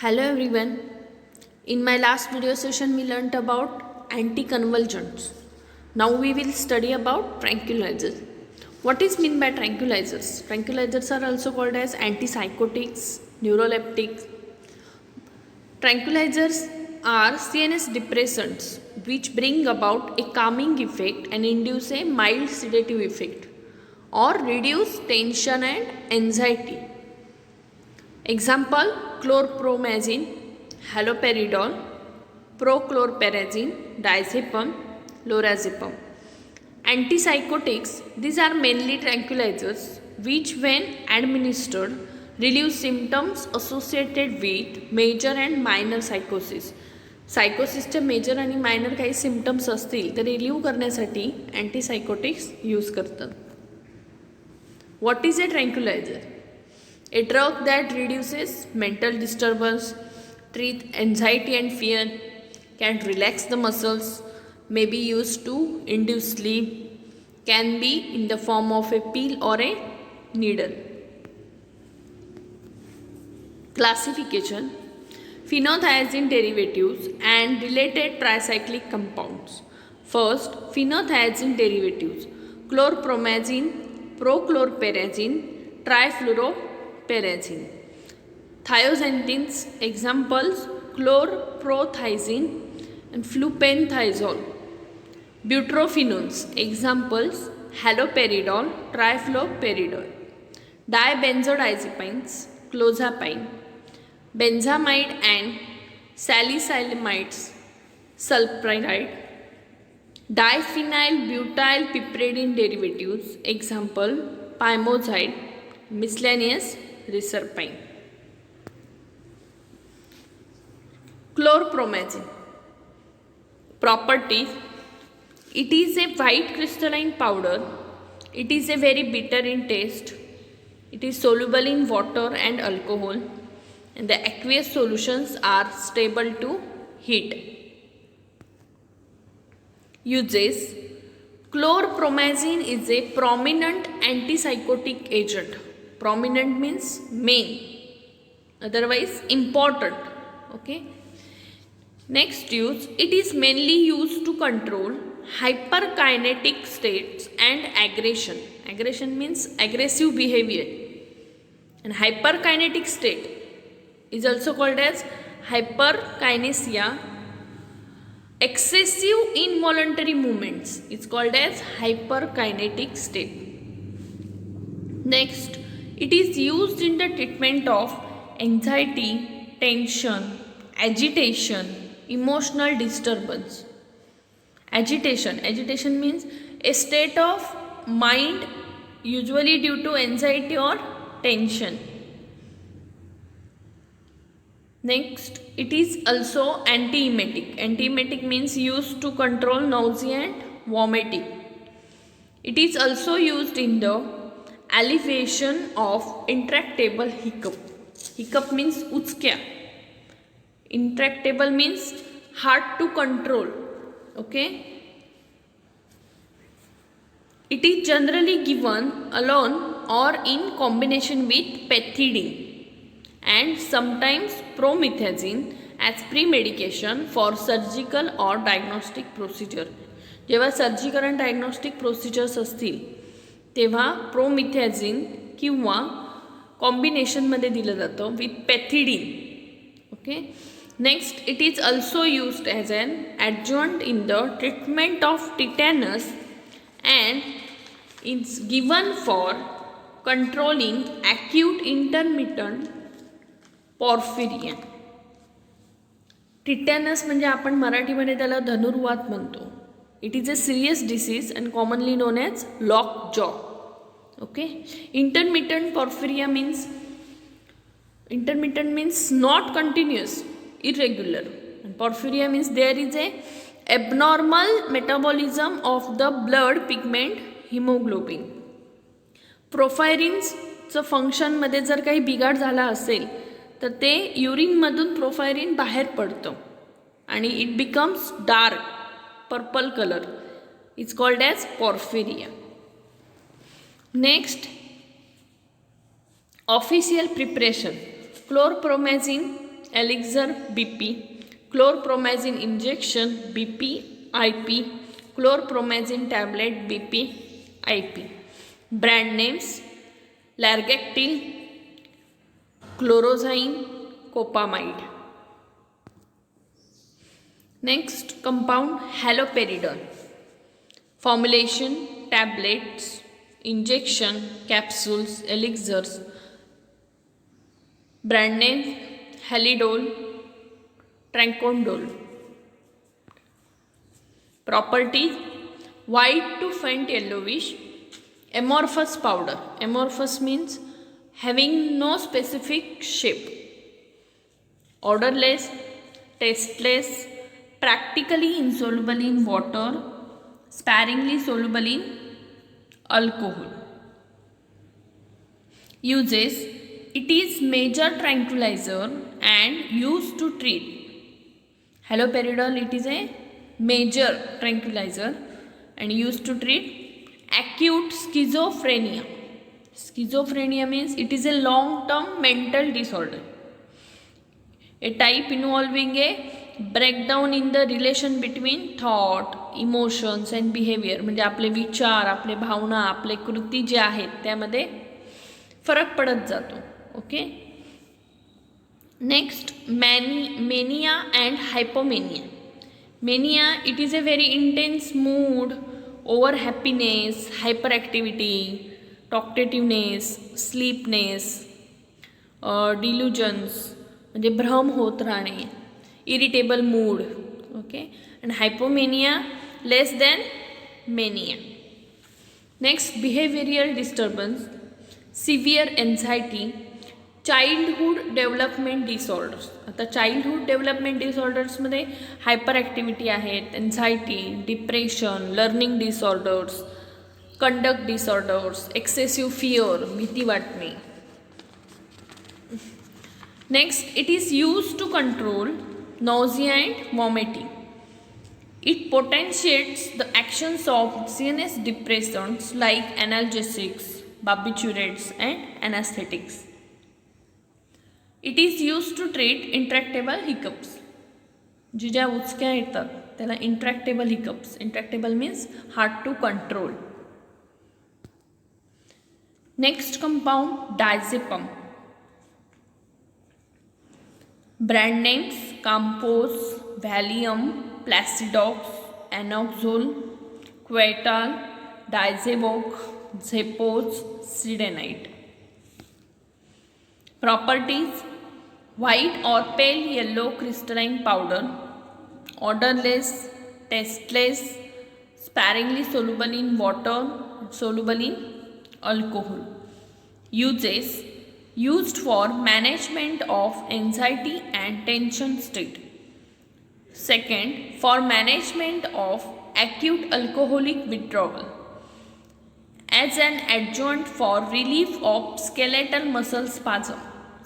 Hello everyone. In my last video session we learnt about anticonvulsants. Now we will study about tranquilizers. What is meant by tranquilizers? Tranquilizers are also called as antipsychotics, neuroleptics. Tranquilizers are CNS depressants which bring about a calming effect and induce a mild sedative effect or reduce tension and anxiety. Example: chlorpromazine, haloperidol, prochlorperazine, diazepam, lorazepam. Antipsychotics, these are mainly tranquilizers which when administered relieve symptoms associated with major and minor psychosis. सायकोसिसचे major आणि minor काही symptoms असतील तर relieve करण्यासाठी antipsychotics use करतात. What is a tranquilliser? A drug that reduces mental disturbance, treat anxiety and fear, can relax the muscles, may be used to induce sleep, can be in the form of a pill or a needle. Classification: phenothiazine derivatives and related tricyclic compounds. First, phenothiazine derivatives: chlorpromazine, prochlorperazine, trifluoroperazine. Thioxanthines, examples: chlorprothiazine and flupenthiazole. Butyrophenones, examples: haloperidol, trifluoroperidol. Dibenzodiazepines, clozapine. Benzamide and salicylamides, sulpiride. Diphenyl butyl piperidine derivatives, example: pymozide, miscellaneous reserpine. Chlorpromazine. Properties: it is a white crystalline powder. It is a very bitter in taste. It is soluble in water and alcohol, and the aqueous solutions are stable to heat. Uses: chlorpromazine is a prominent antipsychotic agent. Prominent means main, otherwise important. Okay. Next use: it is mainly used to control hyperkinetic states and aggression. Aggression means aggressive behavior, and hyperkinetic state is also called as hyperkinesia. Excessive involuntary movements is called as hyperkinetic state. Next, it is used in the treatment of anxiety, tension, agitation, emotional disturbance. Agitation means a state of mind usually due to anxiety or tension. Next, it is also antiemetic. Antiemetic means used to control nausea and vomiting. It is also used in the alleviation of intractable hiccup. Hiccup means uchkya. Intractable means hard to control. Okay. It is generally given alone or in combination with pethidine and sometimes promethazine as pre-medication for surgical or diagnostic procedure. जेव्हा surgical आणि diagnostic procedures असतील तेव्हा promethazine किंवा कॉम्बिनेशनमध्ये दिलं जातं with pethidine. Okay. Next, it is also used as an adjunct in the treatment of tetanus and it's given for controlling acute intermittent porphyria. Tetanus म्हणजे आपण मराठीमध्ये त्याला धनुर्वात म्हणतो. It is a serious disease and commonly known as lockjaw. Okay. Intermittent porphyria means not continuous, irregular, and porphyria means there is a abnormal metabolism of the blood pigment hemoglobin. प्रोफायरिनचं फंक्शनमध्ये जर काही बिघाड झाला असेल तर ते युरिनमधून porphyrin बाहेर पडतं आणि it becomes dark purple colour. It's called as porphyria. Next, official preparation: chlorpromazine elixir BP, chlorpromazine injection BP IP, chlorpromazine tablet BP IP. Brand names Largactil, Chlorozine, Copamide. Next compound haloperidol. Formulation tablets, injection, capsules, elixirs. Brand name Halidol, Trancondol. Properties white to faint yellowish, amorphous powder. Amorphous means having no specific shape. Odorless, tasteless, practically insoluble in water, sparingly soluble in alcohol. Uses: it is major tranquilizer and used to treat. Haloperidol, it is a major tranquilizer and used to treat acute schizophrenia. Schizophrenia means it is a long-term mental disorder, a type involving a breakdown in the relation between thought, emotions and behavior. म्हणजे आपले विचार, आपले भावना, आपले कृती जे आहेत त्यामध्ये फरक पडत जातो. Okay. Next mania and hypomania. Mania, it is a very intense mood, over happiness, hyperactivity, talkativeness, sleepiness, delusions म्हणजे भ्रम होत राहणे, irritable mood. Okay. And hypomania less than mania. Next behavioural disturbance, severe anxiety, childhood development disorders. आता childhood development डिसऑर्डर्समध्ये hyperactivity आहेत, anxiety, depression, learning disorders, conduct disorders, excessive fear, भीती वाटणे. Next, it is used to control nausea and vomiting. It potentiates the actions of CNS depressants like analgesics, barbiturates and anesthetics. It is used to treat intractable hiccups. ज्या उचक्या येतात त्याला intractable hiccups. Intractable means hard to control. Next compound diazepam. Brand names Campos, Valium, Placidox, Anoxol, Quetal, Diazevoc, Zepos, Sidenite. Properties: white or pale yellow crystalline powder, odorless, tasteless, sparingly soluble in water, soluble in alcohol. Uses: used for management of anxiety and tension state. Second, for management of acute alcoholic withdrawal. As an adjunct for relief of skeletal muscle spasm.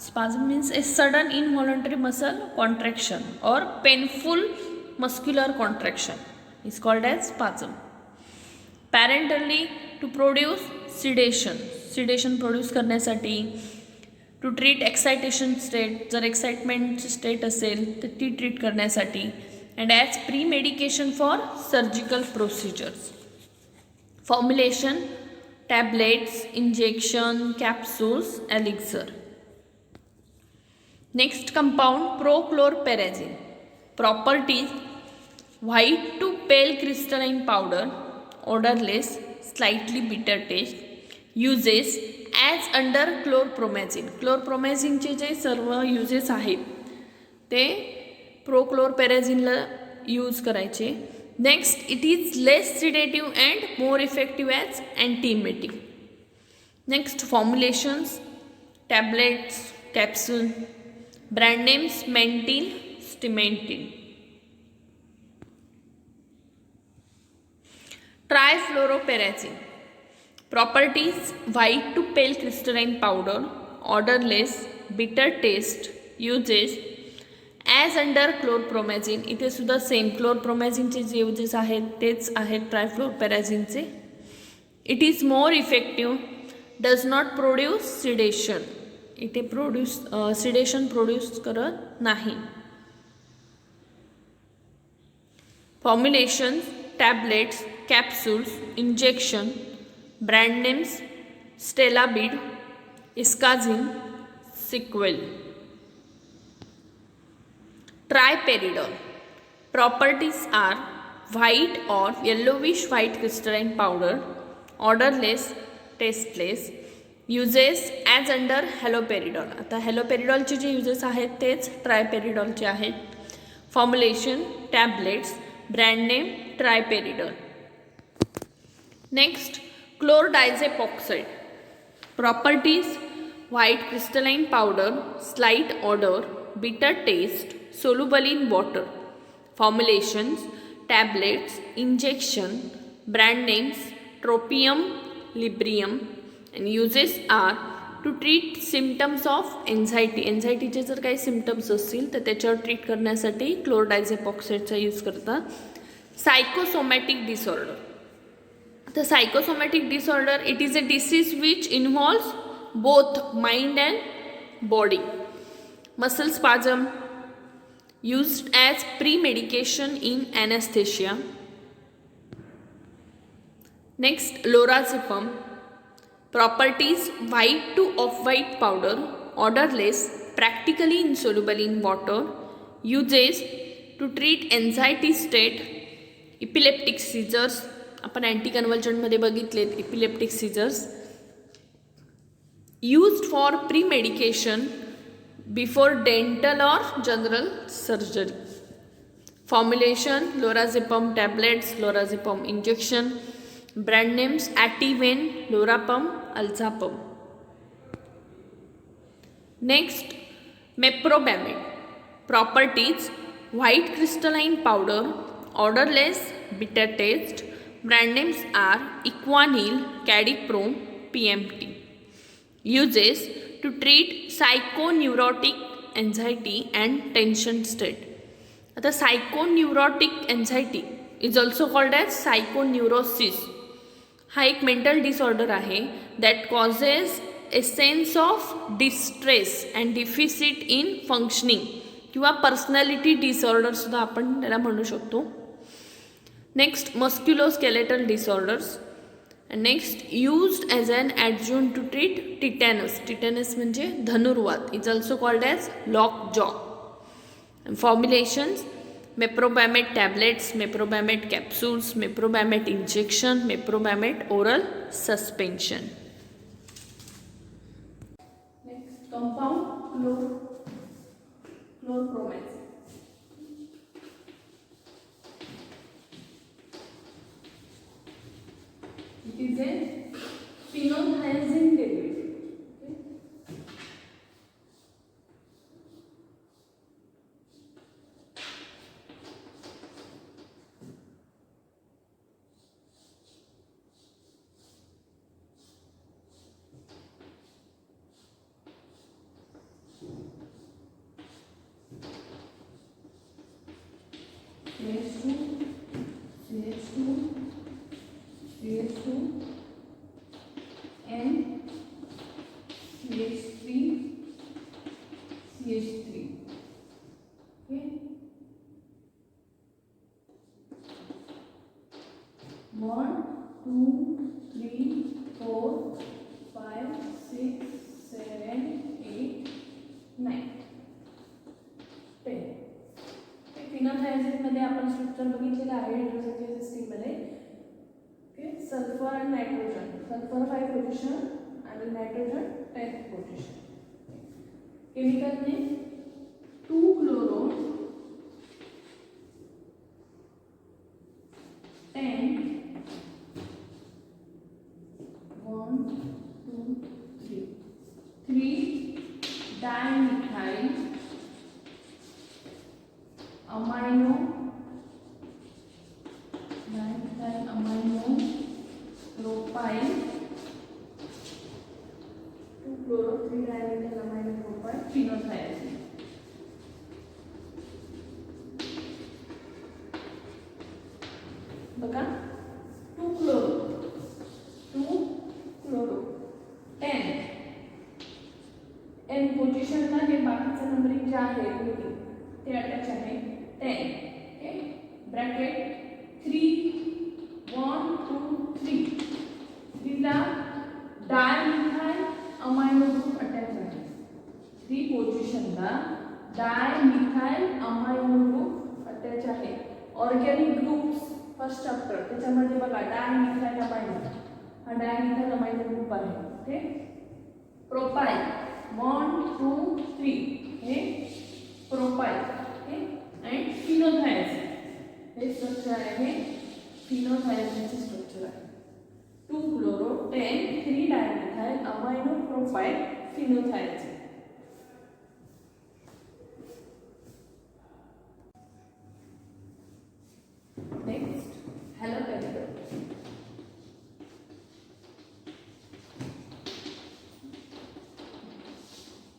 Spasm means a sudden involuntary muscle contraction or painful muscular contraction is called as spasm. Parenterally, to produce sedation. Sedation produce करण्यासाठी, to treat excitation state, जर excitement state असेल तर ती treat करण्यासाठी. And as premedication for surgical procedures. Formulation tablets, injection, capsules, elixir. Next compound prochlorperazine. Properties: white to pale crystalline powder, odourless, slightly bitter taste. Uses: as under chlorpromazine. क्लोरप्रोमॅझिनचे जे सर्व uses आहेत ते प्रोक्लोरपेराझिनला use करायचे. Next, it is less sedative and more effective as antiemetic. Next formulations tablets, capsule. Brand names मेंटिन, स्टिमेंटिन. ट्रायफ्लोरोपेराझिन. Properties: white to pale crystalline powder, odorless, bitter taste. Uses: as under chlorpromazine. इथे सुद्धा same क्लोरप्रोमॅझिनचे जे uses आहेत तेच आहेत ट्रायफ्लोरपेराझिनचे. It is more effective, does not produce sedation. इथे sedation produce करत नाही. Formulations, tablets, capsules, injection, brand names, Stelabid, Eskazine, Sequel. Triperidol. Properties are white or yellowish white crystalline powder, odorless, tasteless. Uses as under haloperidol. आता हॅलोपेरिडॉलचे जे uses आहेत तेच ट्रायपेरिडॉलचे आहेत. Formulation, tablets, brand name Triperidol. Next, chlordiazepoxide. Properties white crystalline powder, slight odour, bitter taste, soluble in water. Formulations, tablets, injection, brand names, tropium, librium, and uses are to treat symptoms of anxiety. एन्झायटीचे जर काही symptoms असतील तर त्याच्यावर treat करण्यासाठी क्लोरडायझेपॉक्साइडचा use करतात. Psychosomatic disorder. The psychosomatic disorder, it is a disease which involves both mind and body. Muscle spasm, used as pre-medication in anesthesia. Next, lorazepam. Properties white to off-white powder, odorless, practically insoluble in water. Uses to treat anxiety state, epileptic seizures. आपण अँटीकन्व्हल्जंटमध्ये बघितलेत epileptic seizures. Used for premedication before dental और general surgery. Formulation, lorazepam tablets, lorazepam injection, brand names Ativan, Lorapam, Alzapam. Next, meprobamate. Properties white crystalline powder, odourless, bitter taste. Brand names are Equanil, Cadiprom, PMT. Uses to treat psychoneurotic anxiety and tension state. आता psychoneurotic anxiety is also called as psychoneurosis. हा एक mental disorder आहे that causes a sense of distress and deficit in functioning किंवा personality disorder सुद्धा आपण त्याला म्हणू शकतो. Next, musculoskeletal disorders. And next, used as an adjunct to treat tetanus. Tetanus म्हणजे धनुर्वात. It's also called as lockjaw. And formulations, meprobamate tablets, meprobamate capsules, meprobamate injection, meprobamate oral suspension. Next, compound chlorpromazine. It is a phenothiazine derivative. CH2 and CH3 CH3. Okay, 1 2 3 4 5 6 7 8 9 10. फिनोथायझिन मध्ये आपण structure बघितलेलं आहे hydrogen system मध्ये. Sulphur आणि nitrogen. Sulphur 5 position आणि nitrogen 10th position. Chemical name 2 chloro 10 1 2 3 3 dimethyl amino propyl 2 chloro 3 dimethyl amino propyl phenothiazine. बघा 2 chloro 10 आहे grouping ते अटॅच आहे 10. ओके ब्रॅकेट 3 1 2 3 तिला डायमिथाइल अमायनो ग्रुप अटॅच आहे. 3 पोझिशनला डायमिथाइल अमायनो ग्रुप अटॅच आहे. ऑर्गॅनिक ग्रुप्स फर्स्ट चॅप्टर त्याच्यामध्ये बघा डायमिथाइल अमायनो हा डायमिथाइल अमायनो ग्रुप आहे. ओके प्रोपाइल 1 2 3 हे प्रोपाइल ओके अँड फिनोथायझिन हे स्ट्रक्चर आहे. फिनोथायझिनचे स्ट्रक्चर आहे. 2 chloro 10 3 dimethyl amino propyl phenothiazine. Next haloperidol.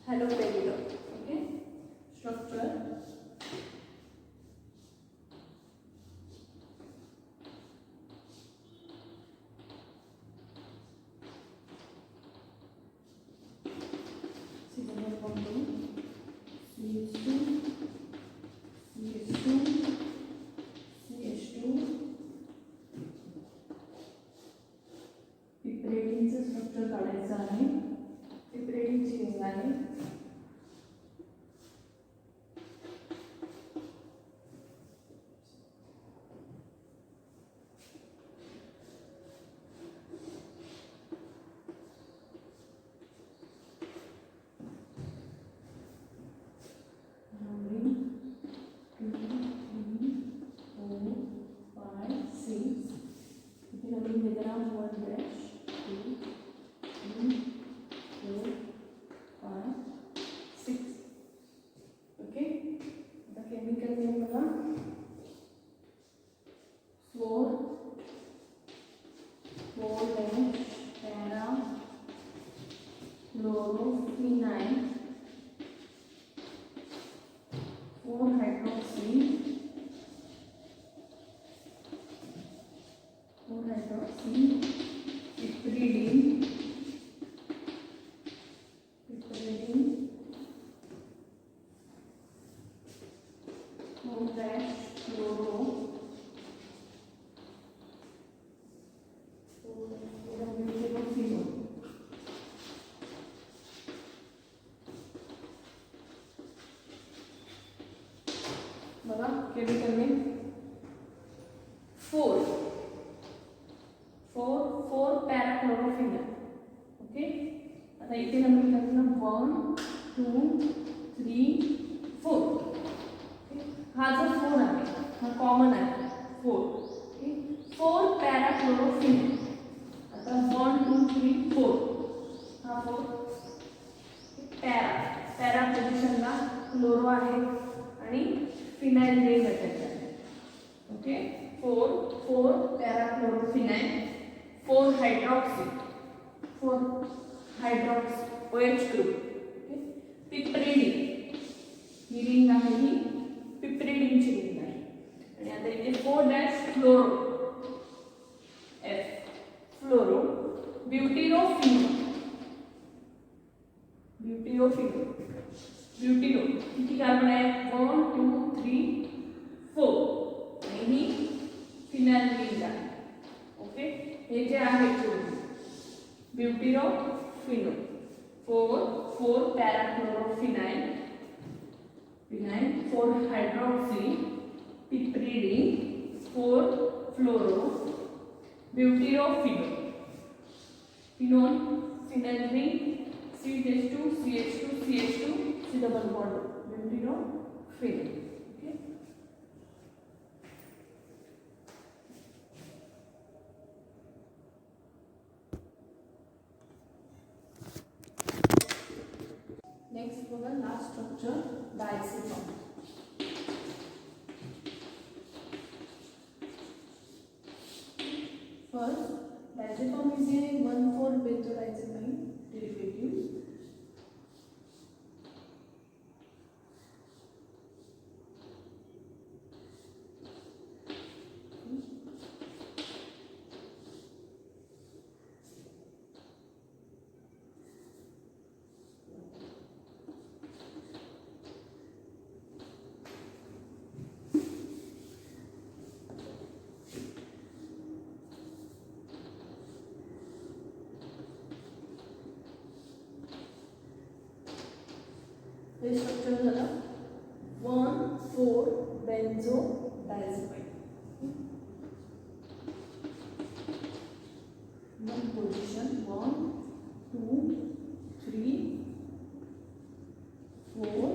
Haloperidol okay structure पिपरेटिनचं स्ट्रक्चर काढायचं आहे. पिपरेटिनची रिंग आहे. Chlorofenyl 4-hydroxy 4-hydroxy piperidine 4-chloro बघा केमिकल नेम 4 पॅराक्लोरोफिनॉल. ओके आता इथे नंबर टाकला 1 2 3 4. हा जो 4 आहे हा कॉमन आहे 4. ओके 4 पॅराक्लोरोफिनॉल. आता 1 2 3 4 हा 4 पॅरा पोझिशनला क्लोरो आहे आणि फिनाइल रिंग अटॅच आहे. Okay 4 parachlorophenyl 4 hydroxy OH group. Okay piperidine ही रिंग आहे. ही पिपरिडीनची रिंग आहे. आणि आता इथे 4- फ्लोरो F फ्लोरो ब्युटिरोफिनो किती कार्बन आहे 1 2 3 4 आणि ही फिनाइल रिंग आहे. ओके हे जे आहे butyrophenone 4 parachlorophenyl 4 hydroxy piperidine 4 fluoro butyrophenone phenol phenyl ring CH2 C double bond butyrophenone. Okay next बघा last structure diazepam. First, diazepam is a 1,4-benzodiazepine derivative. हे स्ट्रक्चर झालं 1,4 benzodiazepine. One position 1, 2, 3, 4,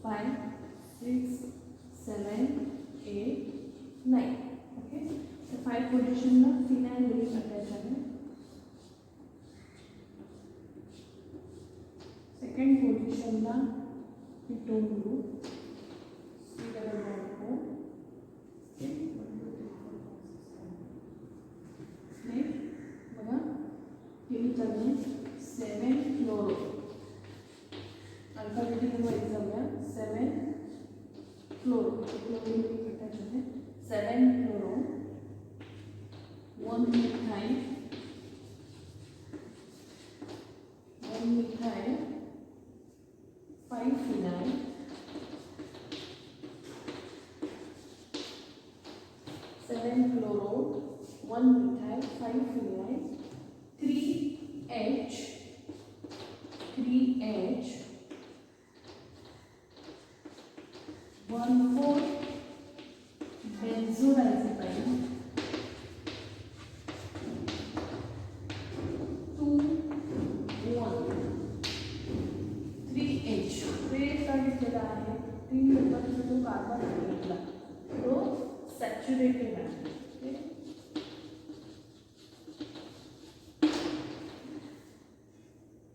5, 6, 7, 8, 9. Okay. So 5 position ला phenyl group attach आहे. Second position ला ketone group. C double bond O. chemical name 7-fluoro. Alphabetic wise जाऊया 7-fluoro. Fluoro attach आहे 7-fluoro, 1-methyl, 5-phenyl, 7-fluoro, 1-methyl, 5-phenyl, 3H, 1,4 benzodiazepine, 2,1, 3H. वेळ का घेतलेला आहे 3 नंबरचा जो carbon आहे आपला तो सॅच्युरेटेड आहे.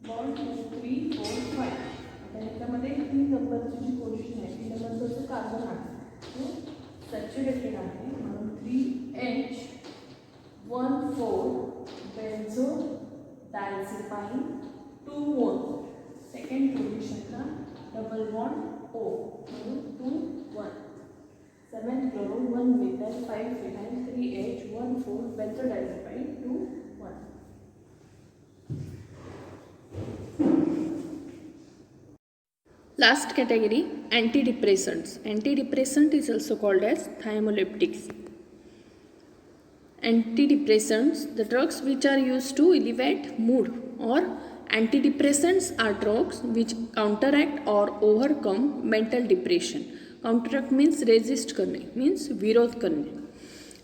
बॉन्ड 2, 3, 4, 5. आता याच्यामध्ये 3 नंबरची जी पोझिशन आहे 3 नंबरचा जो कार्बन आहे तो सॅच्युरेटेड आहे म्हणून 3H, 1,4 benzodiazepine, 2,1. सेकंड पोझिशनला डबल बॉन्ड O म्हणून 2,1. 7-fluoro, 1-methyl, 5-phenyl, 3H, 1,4 benzodiazepine, 2,1. Last category, antidepressants. Antidepressant is also called as thymoleptics. Antidepressants, the drugs which are used to elevate mood, or antidepressants are drugs which counteract or overcome mental depression. Counteract means resist करणे, means विरोध करणे.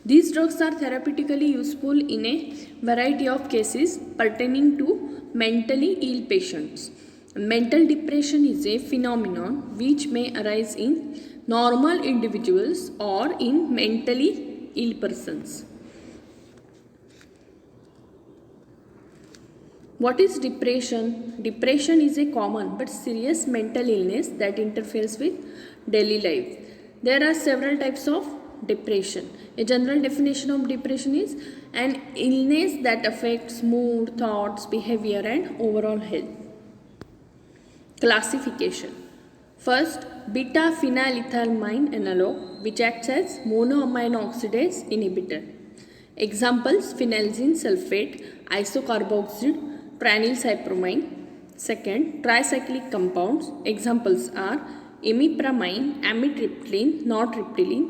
These drugs are therapeutically useful in a variety of cases pertaining to mentally ill patients. Mental depression is a phenomenon which may arise in normal individuals or in mentally ill persons. What is depression? Depression is a common but serious mental illness that interferes with daily life. There are several types of depression. A general definition of depression is an illness that affects mood, thoughts, behavior, and overall health. Classification. First, beta-phenylethylamine analog, which acts as monoamino oxidase inhibitor. Examples: phenelzine sulfate, isocarboxide, prenylcypromine. Second, tricyclic compounds. Examples are imipramine, amitriptyline, nortriptyline.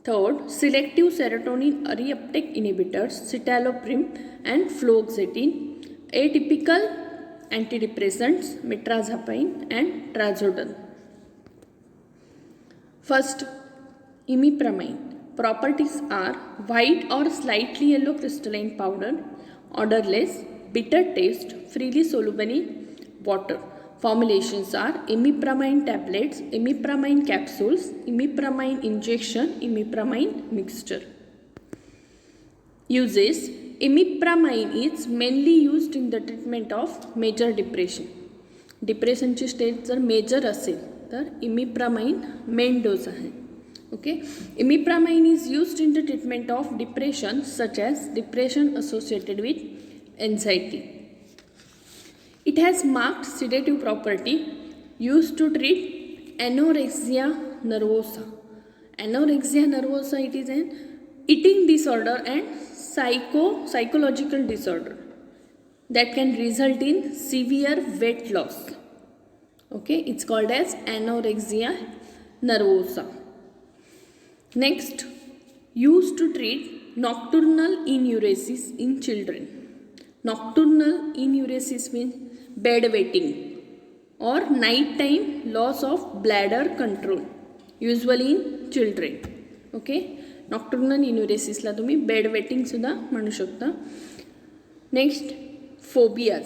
Third, selective serotonin reuptake inhibitors, citalopram and fluoxetine. Atypical antidepressants, metrazapine and trazodone. First, imipramine. Properties are white or slightly yellow crystalline powder, odorless, bitter taste, freely soluble in water. Formulations are imipramine tablets, imipramine capsules, imipramine injection, imipramine mixture. Uses: imipramine is mainly used in the treatment of major depression. डिप्रेशनची stage जर major असेल तर imipramine main dose आहे. Okay, imipramine is used in the treatment of depression such as depression associated with anxiety. It has marked sedative property, used to treat anorexia nervosa. Anorexia nervosa, it is an eating disorder and psychological disorder that can result in severe weight loss. Okay, it's called as anorexia nervosa. Next, used to treat nocturnal enuresis in children. Nocturnal enuresis means bedwetting. or night time loss of bladder control, usually in children. Okay, nocturnal इन्युरेसिसला तुम्ही bed वेटिंगसुद्धा म्हणू शकता. Next, phobias.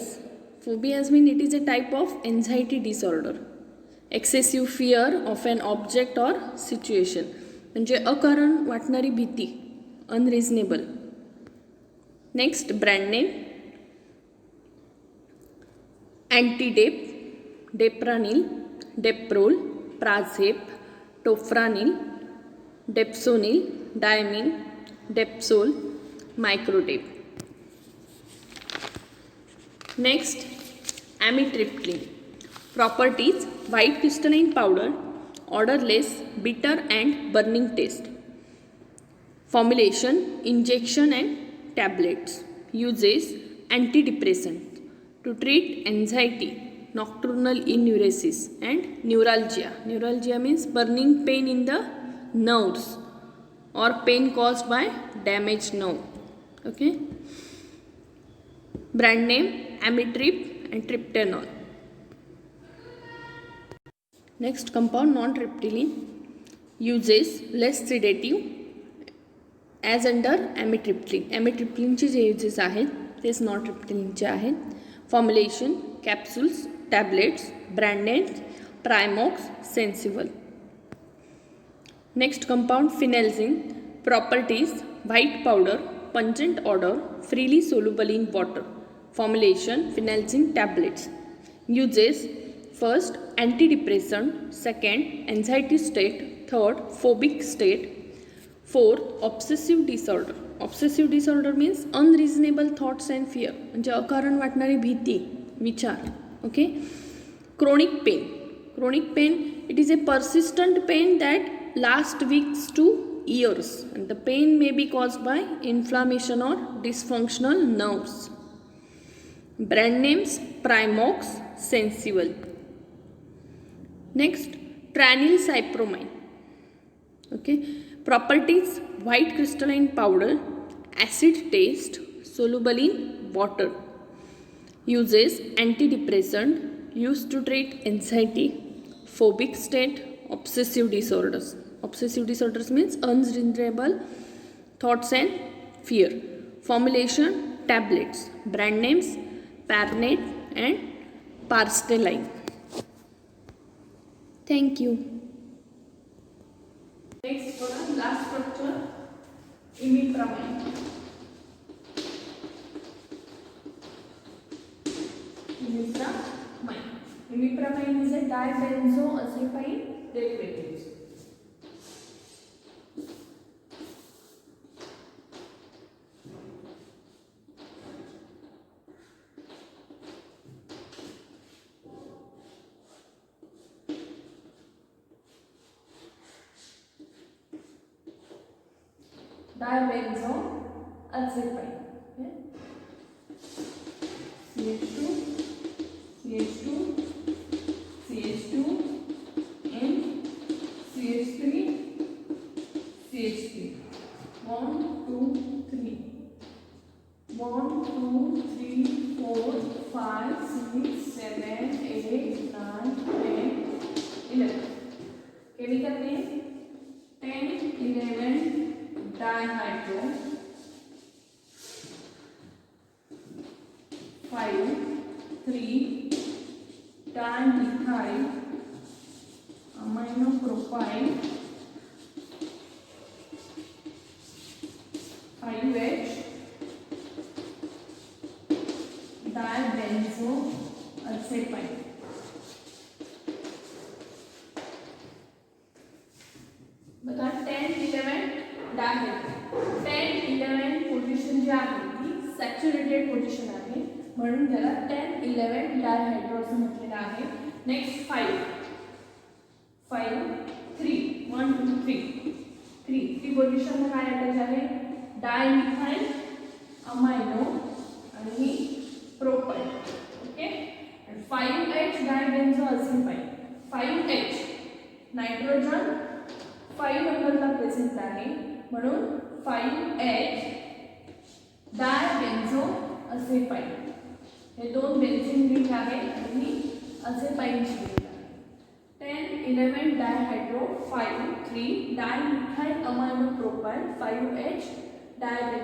Phobias mean it is a type of anxiety disorder. Excessive fear of an object or situation, म्हणजे अकारण वाटणारी भीती, unreasonable. Next, brand name. Antidep, Depranil, Deprol, Prazep, Tofranil, Depsonil, Dimin, Depsol, Microdep. Next, amitriptyline. Properties: white crystalline powder, odourless, bitter and burning taste. Formulation: injection and tablets. Uses: antidepressant to treat anxiety, nocturnal enuresis and neuralgia. Neuralgia means burning pain in the nerves or pain caused by damaged nerve. Okay. Brand name: amitrip and triptanol. Next compound, non-triptyline. Uses: less sedative as under amitriptyline. amitriptylineचे जे uses आहेत तेच non-triptylineचे आहेत. Formulation: capsules, tablets. Brand names: Primox, Sensival. Next compound, phenelzine. Properties: white powder, pungent odour, freely soluble in water. Formulation: phenelzine tablets. Uses: first, antidepressant. Second, anxiety state. Third, phobic state. Fourth, obsessive disorder. Obsessive disorder means unreasonable thoughts and fear, म्हणजे अकारण वाटणारी भीती, विचार. Okay. Chronic pain. Chronic pain, it is a persistent pain that lasts weeks to years, and the pain may be caused by inflammation or dysfunctional nerves. Brand names: Primox, Sensible. Next, tranylcypromine. Okay. Properties: white crystalline powder, acid taste, soluble in water. Uses: antidepressant, used to treat anxiety, phobic state, obsessive disorders. Obsessive disorders means unreasonable thoughts and fear. Formulation: tablets. Brand names: Parnet and Parsteline. Thank you. Next, for the last structure, imipramine. Imipramine. Imipramine is a dibenzoazepine derivative. Dibenzoazepine. Okay. CH2, CH2, CH2, and CH3, CH3. 1, 2, 3. 1, 2, 3, 4, 5, 6, 7, 8, 9, 10, 11. Chemical name: 10, 11 dihydro, 5, 3 dimethyl aminopropyl, 5H dibenzoazepine. बघा 10, 11 डायहायड्रो. 10, 11 position जी आहे ती saturated position आहे, म्हणून त्याला 10, 11 डायहायड्रो असं म्हटलेलं आहे. Next 5, 3, 1, 2, 3. 3 position काय अटॅच आहे? डायमिथाइल अमायनो आणि प्रोपाइल. ओके. आणि 5H डायबेन्झोअझेपाइन. 5H नायट्रोजन 5 नंबरला प्रेझेंट आहे, म्हणून 5H डायबेन्झोअझेपाइन. हे दोन बेन्झीन रिंग आहे आणि अझेपाइनची बेटा 1011 डायहायड्रो 5 3 डायमिथाइल अमायनो प्रोपाइल 5H डायबेन